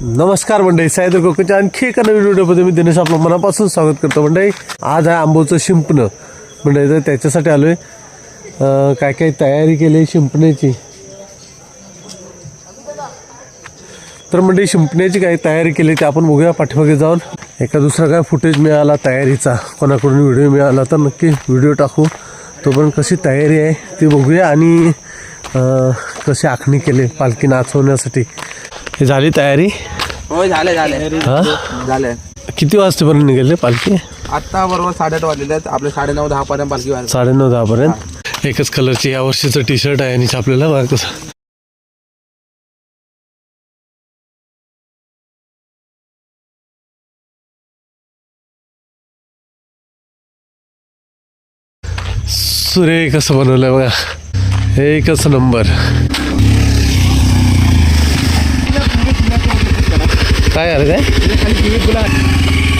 नमस्कार मंडळी, सायदर कोकणच्या आणखी एका नवीन व्हिडिओमध्ये मी दिनेश आपलं मनापासून स्वागत करतो. मंडळी आज आहे आंबोचं शिंपणं मंडळी, तर त्याच्यासाठी आलो आहे. काय काय तयारी केली शिंपण्याची, तर मंडळी शिंपण्याची काय तयारी केली ते आपण बघूया. पाठीमागे जाऊन एका दुसरा काय फुटेज मिळाला तयारीचा, कोणाकडून व्हिडिओ मिळाला तर नक्की व्हिडिओ टाकू. तोपर्यंत कशी तयारी आहे ते बघूया आणि कशी आखणी केली पालखी नाचवण्यासाठी. हे झाली तयारी? हो झाले झाले. किती वाजतापर्यंत निघाले पालखी? आता बरोबर 8:30 वाजले आहेत. आपले 9:30-10 पर्यंत पालखी व्हायला. 9:30-10 पर्यंत. एकच कलरची या वर्षीचं टी शर्ट आहे आणि आपल्याला बघा कसं सुरे कसं बनवलंय बघा, एकच नंबर. काय आलं काय?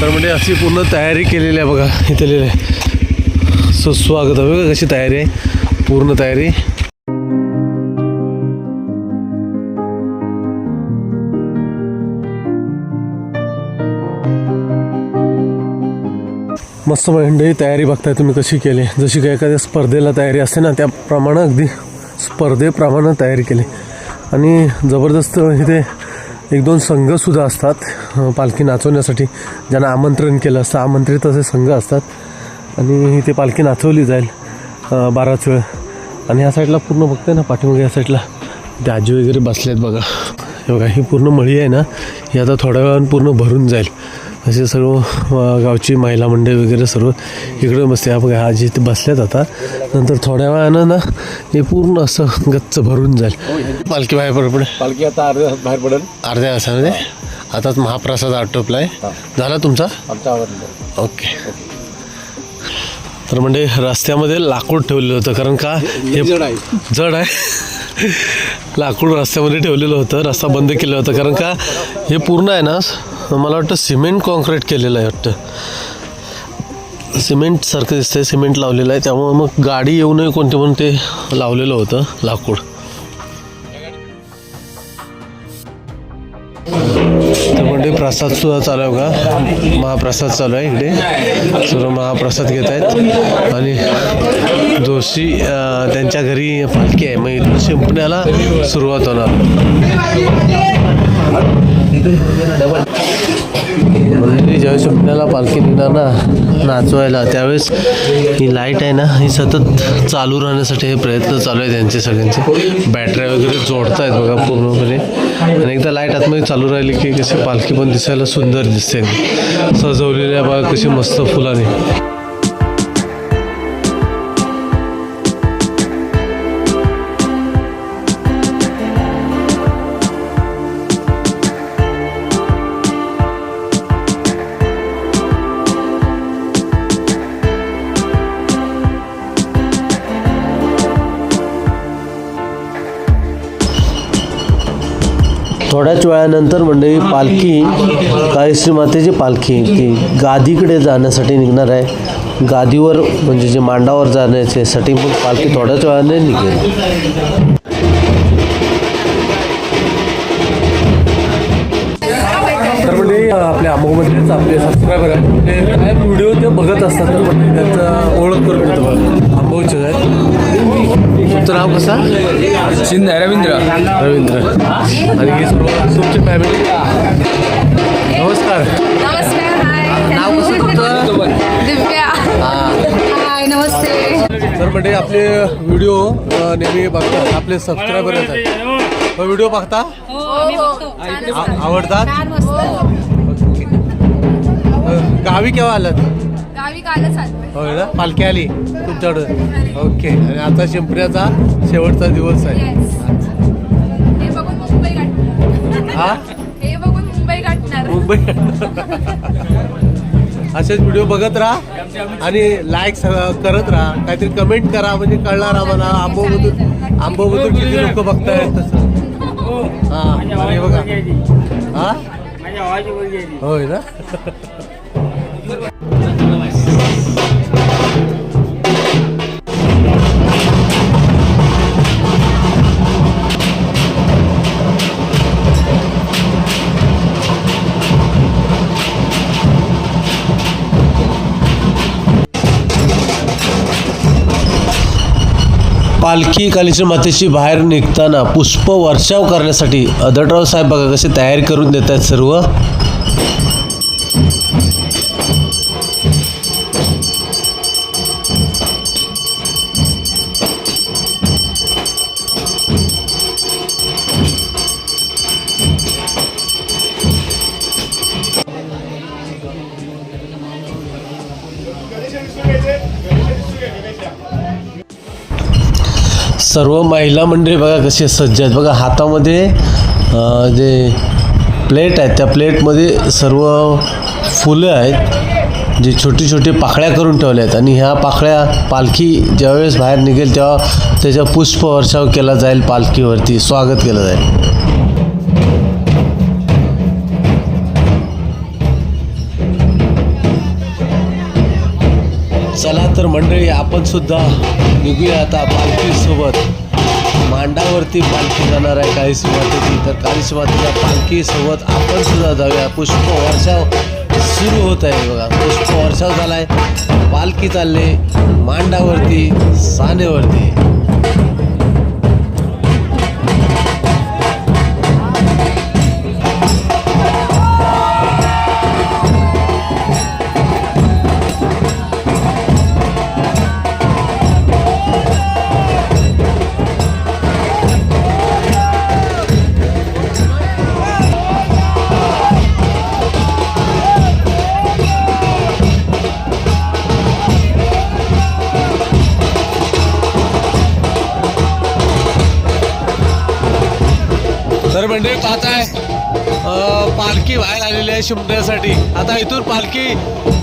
तर म्हणजे अशी पूर्ण तयारी केलेली आहे बघा. इथे लिहिलं आहे सुस्वागत. बघा कशी तयारी आहे, पूर्ण तयारी. मस्त मंडळी तयारी बघताय तुम्ही कशी केली. जशी काही एखाद्या स्पर्धेला तयारी असते ना, त्याप्रमाणे अगदी स्पर्धेप्रमाणे तयारी केली. आणि जबरदस्त इथे 1-2 संघसुद्धा असतात पालखी नाचवण्यासाठी, ज्यांना आमंत्रण केलं असतं. आमंत्रित असे संघ असतात आणि इथे पालखी नाचवली जाईल 12च वेळ. आणि ह्या साईडला पूर्ण बघते ना, पाठीमागे या साईडला ते आजी वगैरे बसले आहेत बघा. हे बघा, ही पूर्ण मळी आहे ना, ही आता थोड्या वेळानं पूर्ण भरून जाईल. असे सर्व गावची महिला मंडळी वगैरे सर्व इकडे बसते. हा बघा, आजी इथे बसल्यात. आता नंतर थोड्या वेळानं ना हे पूर्ण असं गच्च भरून जाईल. पालखी बाहेर पडेल. पालखी आता अर्ध्या तासात बाहेर पडेल. अर्ध्या तासामध्ये. आताच महाप्रसाद आटोपलाय. झाला तुमचा? ओके. तर म्हणजे रस्त्यामध्ये लाकूड ठेवलेलं होतं, कारण का हे जड आहे. लाकूड रस्त्यामध्ये ठेवलेलं होतं, रस्ता बंद केला होता. कारण का हे पूर्ण आहे ना, मला वाटतं सिमेंट कॉन्क्रीट केलेलं आहे वाटतं. सिमेंट सारखं दिसतंय, सिमेंट लावलेलं आहे. त्यामुळे मग गाडी येऊ नये कोणते म्हणून ते लावलेलं होतं लाकूड. तर म्हणजे प्रसाद सुद्धा चालू आहे का, महाप्रसाद चालू आहे इकडे. सर्व महाप्रसाद घेत आहेत आणि जोशी त्यांच्या घरी पालखी आहे, मग शिंपण्याला सुरुवात होणार. जेव्हा शिंपण्याला पालखी निघणार ना नाचवायला, त्यावेळेस ही लाईट आहे ना, ही सतत चालू राहण्यासाठी हे प्रयत्न चालू आहे त्यांचे सगळ्यांचे. बॅटऱ्या वगैरे जोडत आहेत बघा पूर्णपणे. आणि एकदा लाईट आतमध्ये चालू राहिली की कशी पालखी पण दिसायला सुंदर दिसते, सजवलेली आहे बघा कशी मस्त फुलाने. थोड्याच वेळानंतर मंडळी पालखी, काळीश्री मातेची पालखी ती गादीकडे जाण्यासाठी निघणार आहे. गादीवर म्हणजे जे मांडावर जाण्यासाठी मग पालखी थोड्याच वेळाने निघेल. तर म्हणजे आपल्या आंबोमधलेच आपले सबस्क्रायबर आहेत, काय व्हिडिओ ते बघत असतात ना, म्हणजे त्यांचा ओळख करून घेतो बघा. आंबोचे आहेत. तुमचं नाव कसं? शिंदे रवींद्र. आणि हे सर्व तुमची फॅमिली. नमस्कार. नाव कसं तुमचं? दिव्या. हाय, नमस्ते. तर म्हणजे आपले व्हिडिओ नेहमी बघतात, आपले सबस्क्रायबर येतात. व्हिडिओ बघता? आवडतात? गावी केव्हा आलात? गावी कालच आलोय. होय ना, पालखी आली तुमच्याकडं. ओके. आणि आता शिंपण्याचा शेवटचा दिवस आहे. हे बघून मुंबई गाठणार. हा, हे बघून मुंबई गाठणार. मुंबई. असेच व्हिडिओ बघत राहा आणि लाईक करत राहा, काहीतरी कमेंट करा, म्हणजे कळणार आम्हाला आंबोमधून किती लोक बघतायत तसं. हा, बघा. हा, होय ना. पालखी कालीच्या मातेची बाहेर निघताना पुष्प वर्षाव करण्यासाठी अदटराव साहेब बघा कशी तयारी करून देत आहेत सर्व. सर्व महिला मंडळी बघा कशी सज्ज आहेत बघा. हातामध्ये जे प्लेट आहेत त्या प्लेटमध्ये सर्व फुलं आहेत जे छोटी छोटी पाकळ्या करून ठेवल्या आहेत आणि ह्या पाकळ्या पालखी ज्यावेळेस बाहेर निघेल तेव्हा त्याचा पुष्पवर्षाव केला जाईल, पालखीवरती स्वागत केलं जाईल. चला तर मंडळी आपण सुद्धा निघूया आता पालखीसोबत. मांडावरती पालखी जाणार आहे काळीची मातेची, तर काळीची मातेच्या पालखीसोबत आपण सुद्धा जाऊया. पुष्प वर्षाव सुरू होत आहे बघा, पुष्प वर्षाव झाला आहे, पालखी चालले मांडावरती सानेवरती. तर मंडळी पाहताय पालखी बाहेर आलेली आहे शिमण्यासाठी. आता इथून पालखी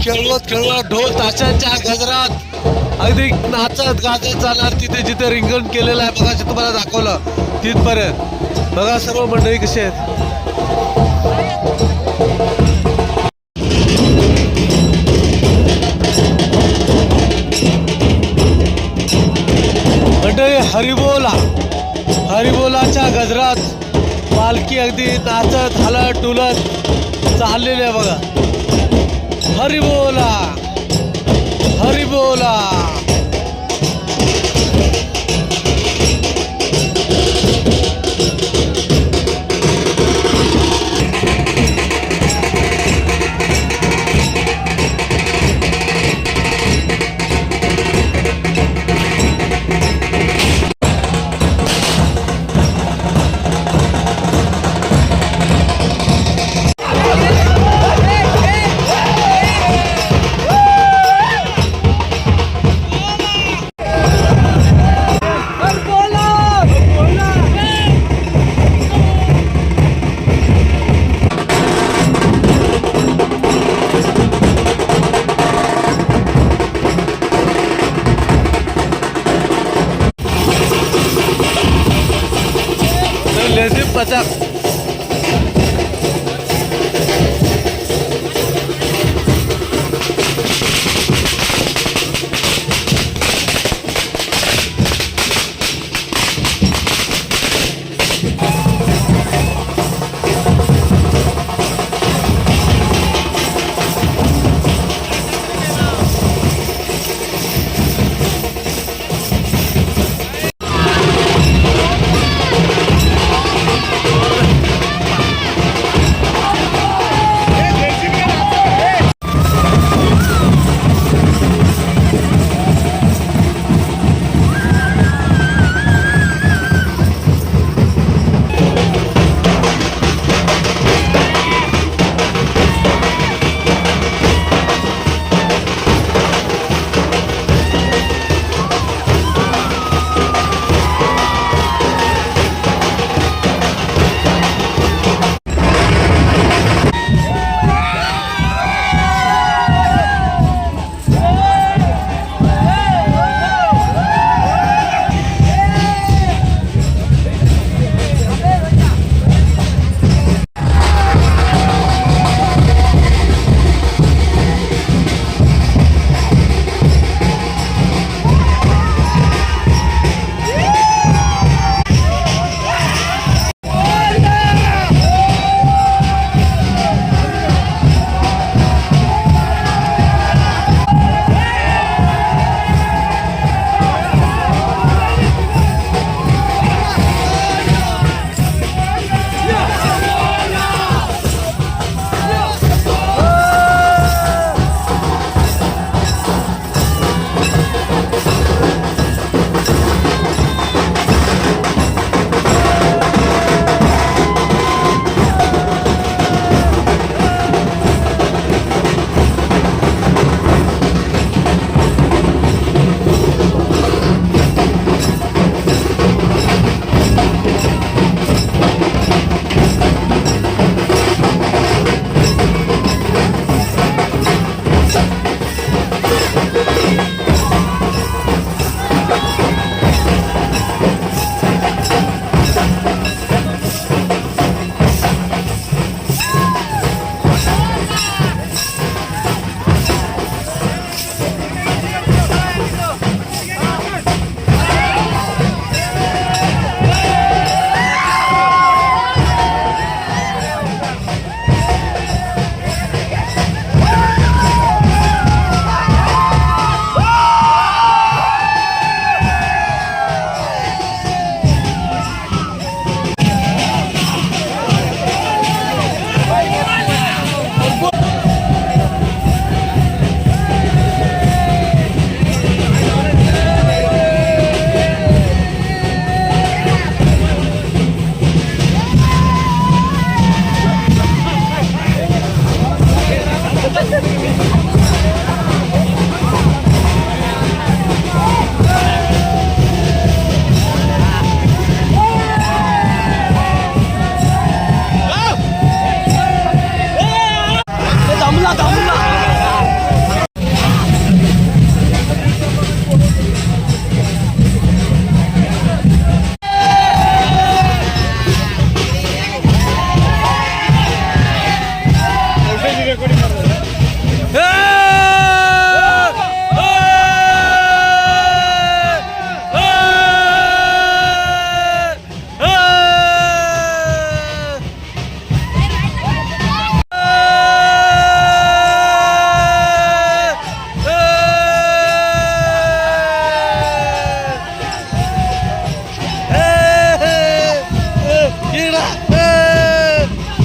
खेळवत खेळवत ढोल ताशांच्या गजरात अगदी नाचत गाजत जाणार. तिथे जिथे रिंगण केलेलं आहे बघा, तुम्हाला दाखवलं तिथपर्यंत बघा. सर्व मंडळी कशी आहेत मंडळी. हरिबोला हरिबोलाच्या गजरात पालखी अगदी नाचत हलत डुलत चाललेली आहे बघा. हरिबोला हरिबोला. पथक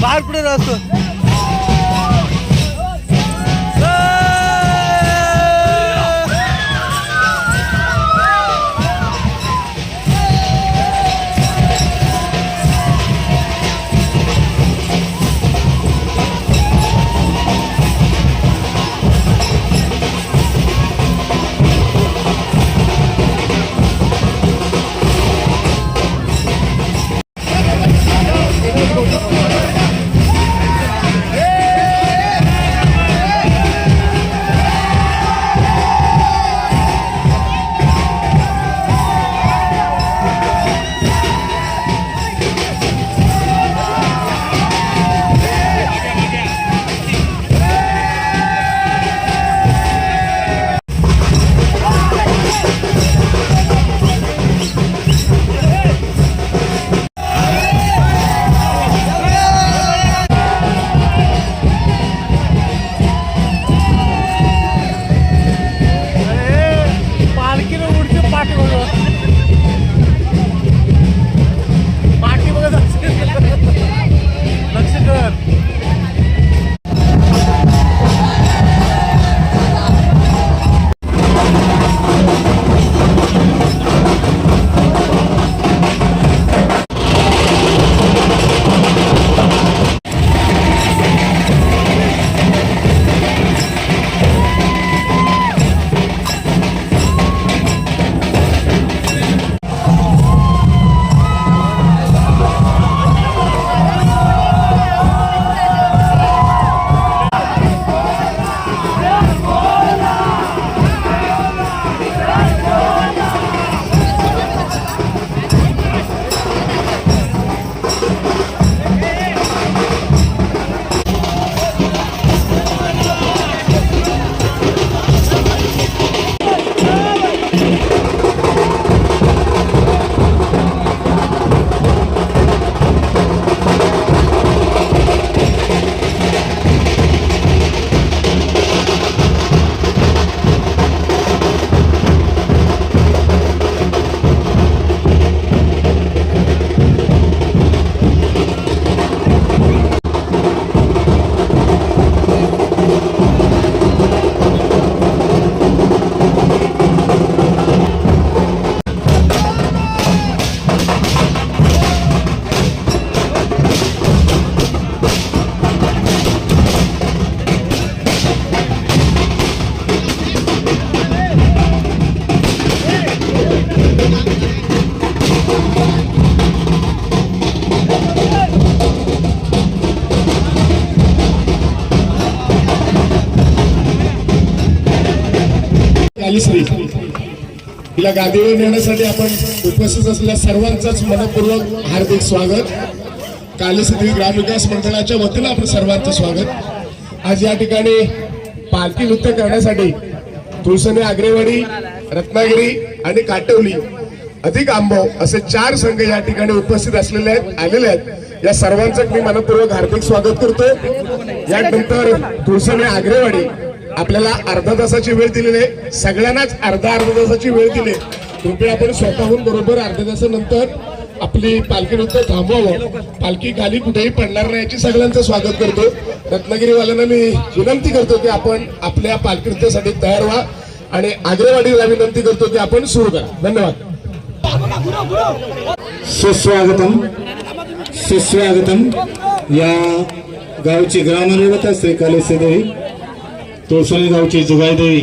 बाहेर कुठे राहतो कालीश्री तिला गादीवर नेण्यासाठी आपण उपस्थित असलेल्या सर्वांचंच मनपूर्वक हार्दिक स्वागत. कालीश्री ग्रामविकास मंडळाच्या वतीनं आपण सर्वांचं स्वागत. आज या ठिकाणी पालखी नृत्य करण्यासाठी तुळसणी, आग्रेवाडी, रत्नागिरी आणि काटवली अधिक आंबव असे 4 संघ या ठिकाणी उपस्थित असलेले आहेत, आलेले आहेत. या सर्वांचं मी मनपूर्वक हार्दिक स्वागत करतो. यानंतर तुळसणी, आग्रेवाडी आपल्याला अर्धा तासाची वेळ दिलेली आहे. सगळ्यांनाच अर्धा तासाची वेळ दिली. कृपया आपण स्वतःहून बरोबर अर्ध्या तासानंतर आपली पालखी नृत्य थांबवावं. पालखी खाली कुठेही पडणार नाही याची सगळ्यांचं स्वागत करतो. रत्नागिरीवाल्यांना मी विनंती करतो की आपण आपल्या पालखी नृत्यासाठी तयार व्हा आणि आग्रेवाडीला विनंती करतो की आपण सुरू करा. धन्यवाद. सुस्वागतम सुस्वागतम. या गावची ग्रामदेवता श्री कालीश्री देवी, तुळसणी गावची जुगाई देवी.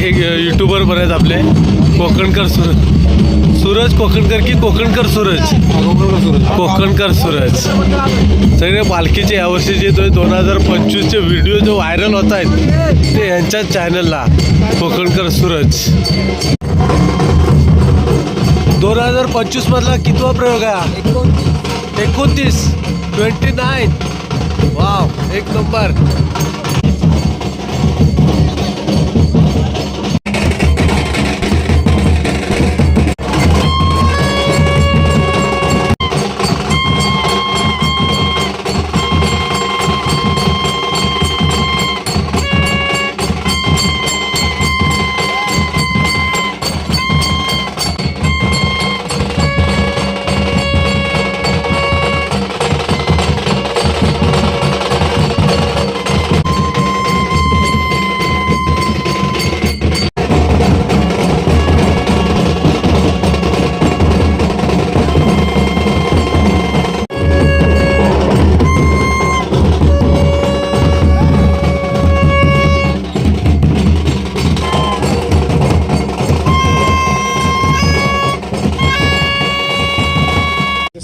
हे यूट्यूबर पण आहेत आपले कोकणकर सूरज कोकणकर की कोकणकर सूरज कोकणकर सूरज. सगळे पालखीचे यावर्षीचे 2025चे व्हिडिओ जो व्हायरल होत आहेत ते यांच्याच चॅनलला कोकणकर सूरज. 2025 मधला कितवा प्रयोग आहे? 29. वाव, एक नंबर.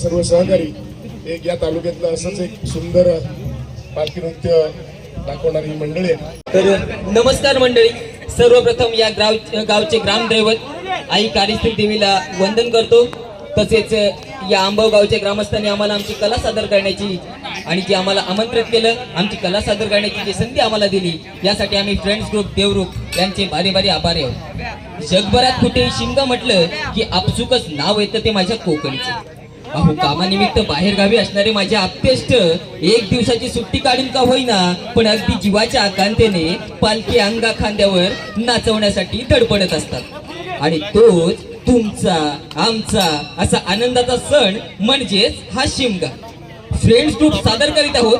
सर्व सहकारी एक या तालुक्यातलं असंच एक सुंदर पालखी नृत्य दाखवणारी मंडळी आहे. तर नमस्कार मंडळी, सर्वप्रथम या गावचे ग्रामदैवत आई कालीस्त्री देवीला वंदन करतो. तसेच या आंबव गावच्या ग्रामस्थांनी आम्हाला आमची कला सादर करण्याची आणि जे आम्हाला आमंत्रित केलं, आमची कला सादर करण्याची जी संधी आम्हाला दिली, यासाठी आम्ही फ्रेंड्स ग्रुप देवरूप यांचे भारी भारी आभारी आहोत. जगभरात कुठेही शिमगा म्हटलं की आपसुकच नाव येतं ते माझ्या कोकणचं. अहो, कामानिमित्त बाहेर गावी असणारे माझे आप्तेष्ट एक दिवसाची सुट्टी काढून का होईना पण अगदी जीवाच्या आकांतेने पालखी अंगा खांद्यावर नाचवण्यासाठी धडपडत असतात. आणि तोच तुमचा आमचा असा आनंदाचा सण म्हणजेच हा शिमगा. फ्रेंड्स ग्रुप सादर करीत आहोत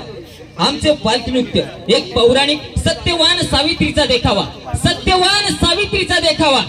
आमचे पालखी नृत्य, एक पौराणिक सत्यवान सावित्रीचा देखावा. सत्यवान सावित्रीचा देखावा.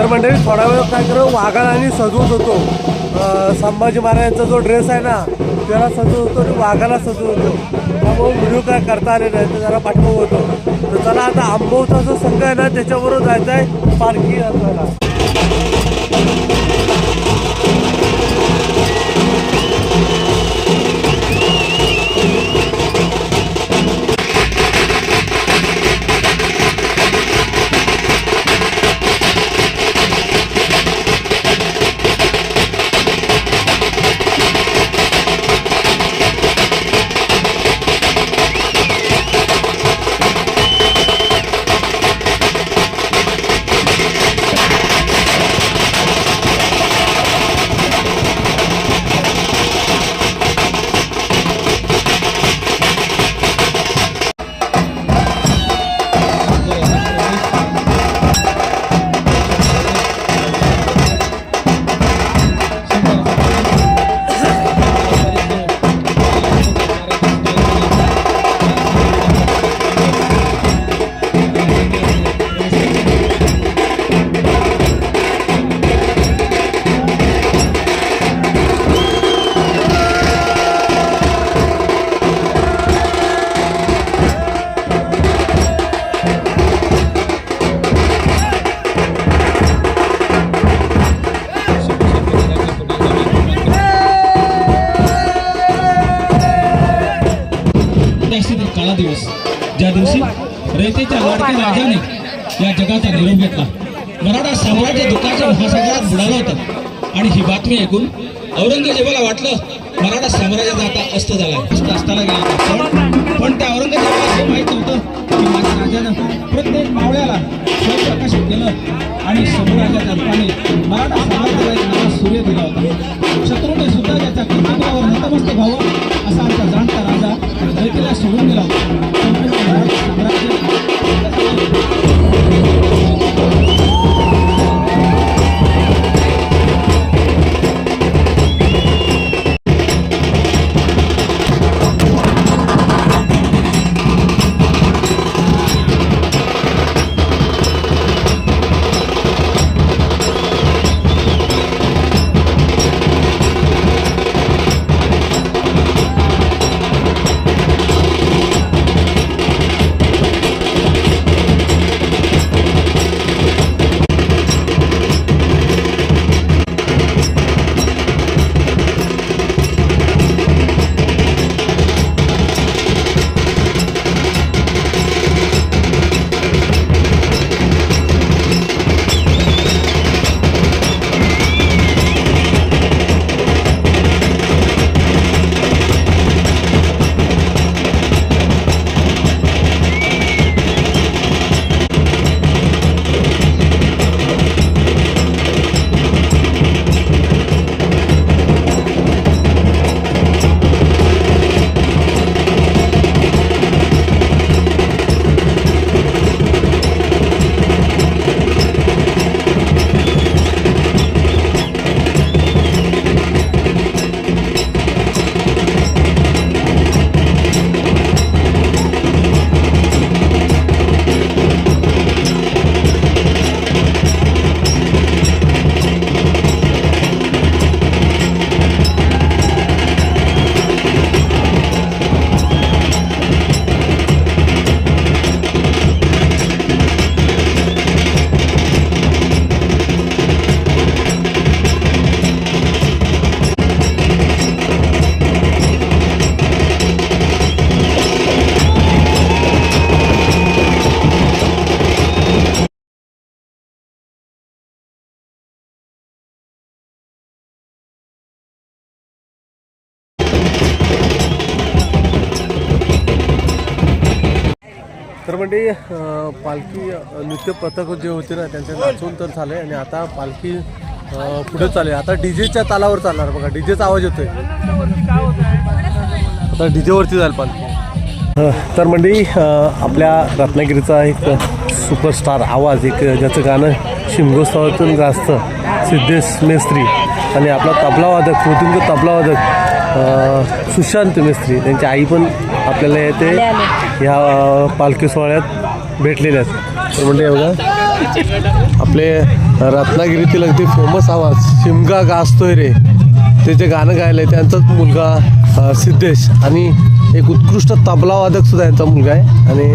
तर मंडळी थोडा वेळ काय करू वाघाला आणि सजवत होतो. संभाजी महाराजांचा जो ड्रेस आहे ना त्याला सजवत होतो आणि वाघाला सजवत होतो. त्यामुळे व्हिडिओ काय करता आले नाही तर जरा पाठवत होतो. तर चला आता आंबवचा जो संघ आहे ना त्याच्याबरोबर जायचं आहे पालखी यात्रेला. काळा दिवस ज्या दिवशी रयतेच्या लाडक्या राजाने या जगाचा निरोप घेतला. मराठा साम्राज्य दुःखाच्या महासागरात बुडालं होतं आणि ही बातमी ऐकून औरंगजेबाला वाटलं मराठा साम्राज्याचा आता अस्त झालाय, अस्त असताना गेला. पण त्या औरंगजेबाला हे माहीत नव्हतं की माझ्या राजानं प्रत्येक मावळ्याला स्वयंप्रकाशित केलं आणि साम्राज्याच्या रूपाने मराठा साम्राज्याला एक नवा सूर्य दिला होता. शत्रूने सुद्धा त्याच्या कर्तव्यावर नतमस्तक व्हावं असा आमचा जाणता राजा रयतेला सोडून गेला होता. संपूर्ण मराठा साम्राज्य तर म्हणजे पालखी नृत्य पथक जे होते ना त्यांचे नाचून तर झाले आणि आता पालखी पुढे चालू. आता डीजेच्या तालावर चालणार बघा. डीजेचा आवाज येतोय. आता डीजेवरती जाईल पालखी. तर मंडळी आपल्या रत्नागिरीचा एक सुपरस्टार आवाज एक ज्याचं गाणं शिमगोत्सवातून गाजतं सिद्धेश मेस्त्री आणि आपला तबलावादक मृदुंग तबलावादक सुशांत मेस्त्री त्यांची आई पण आपल्याला येते ह्या पालखी सोहळ्यात भेटलेल्या आहेत. तर म्हणजे बघा आपले रत्नागिरीतील अगदी फेमस आवाज शिमगा गाजतोय रे ते जे गाणं गायलंय त्यांचाच मुलगा सिद्धेश आणि एक उत्कृष्ट तबलावादक सुद्धा यांचा मुलगा आहे आणि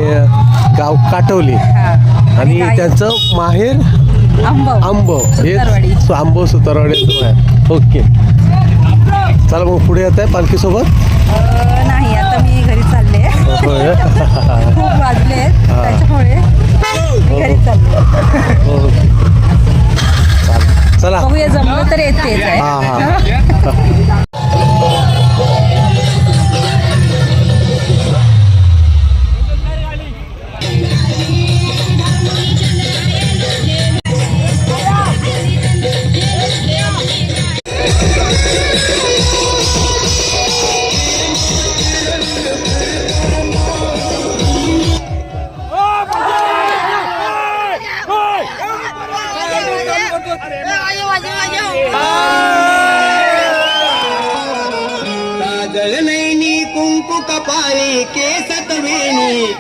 गाव काटवली आणि त्यांचं माहेर आंब हे आंब सुतारवाडी आहे. ओके चला मग पुढे येत आहे पालखीसोबत. नाही आता मी घरी चालले होय. खूप वाजले त्याच्यामुळे मी घरी चालले. ओके चला बघूया जमलं तर येतेच आहे. हां हां काजळ नैनी कुंकू कपाळी केसत वेणी